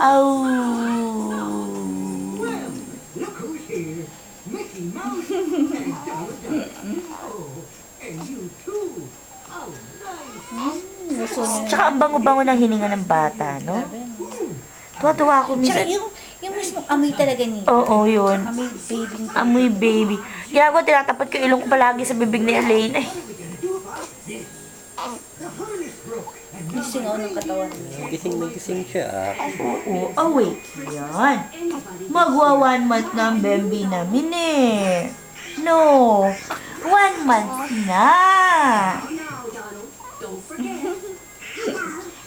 Oh. Look who's here. Mickey Mouse and Donald Duck. Oh, and you too. Oh, nice. Tsaka ang bango-bango ng hininga ng bata, no? Tuwa-tuwa ako Tsaka minsan. yung mismong amoy talaga niya. Oo, yun. Amoy baby. Amoy baby. Ginagawa, tinatapat ko ilong ko palagi sa bibig ni Elaine. Ay, Gising ako ng katawan niya. Gising na gising siya. oo. Oh, wait. Yan. Magwa 1 month na ang baby namin eh. No. 1 month na.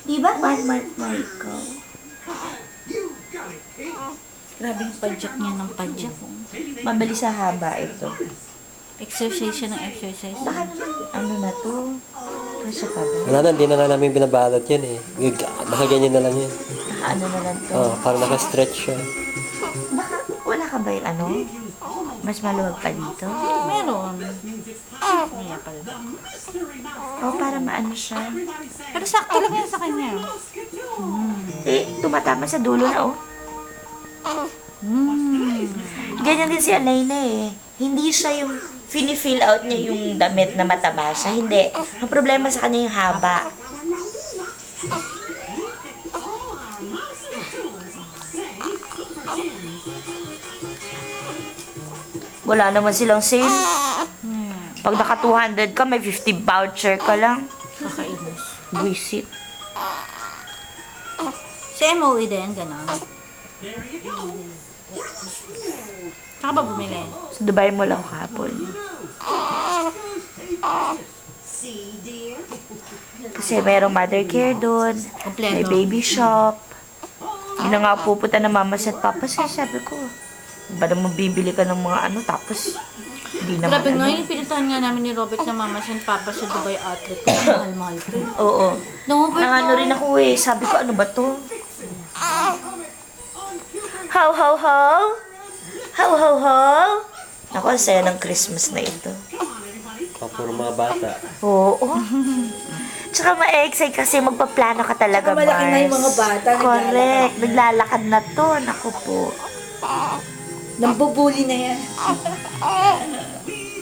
Diba 1 month na ikaw? Grabing padyak niya ng padyak. Oh. Mabilis sa haba ito. Exercise siya ng exercise. Baka naman, ano na to? Kasi pa ba? Wala na, hindi na namin binabalot yan eh. Nakaganyan na lang yan. Ano na lang to? Oh, parang naka-stretch siya. Baka, wala ka ba yung ano? Mas maluwag pa dito? Meron. Kaya pala. O, para maano siya. Pero sakto lang yan sa kanya. Eh, tumatama sa dulo na, oh. Ganyan din si Alaina eh. Hindi siya yung fini-fill out niya yung damit na mataba siya. Hindi. Ang problema sa kanya yung haba. Wala naman silang sale. Pag naka 200 ka, may 50 voucher ka lang. Kakainis. Visit. Sa MOE din, gano'n. Saka ba bumili? Sa Dubai mo lang kahapon. Kasi mayroong mother care doon. Kompleto. May baby shop. Yun na nga pupunta na mama at papa. Kasi sabi ko, ba naman bibili ka ng mga ano, tapos hindi naman Grabe nga, ano. yung pinuntahan nga namin ni Robert na mama and papa sa Dubai Outlet. Mahal-mahal ko. Oo. No, but Nang ano rin ako eh. Sabi ko, ano ba to? How, how, how? How, how, how? Ako, ang saya ng Christmas na ito. Puro mga bata. Oo. Tsaka ma-excite kasi magpaplano ka talaga, Mars. malaki na yung mga bata. Correct. Naglalakad na to. Naku po. Nambubuli na yan.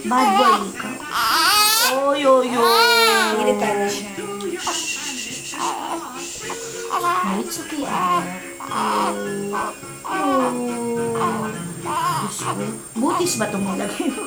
Bad boy ka. Oy, oy, oy. Irita na siya. No, it's okay, Oh. Diyos ko. Butis ba itong nilagay mo?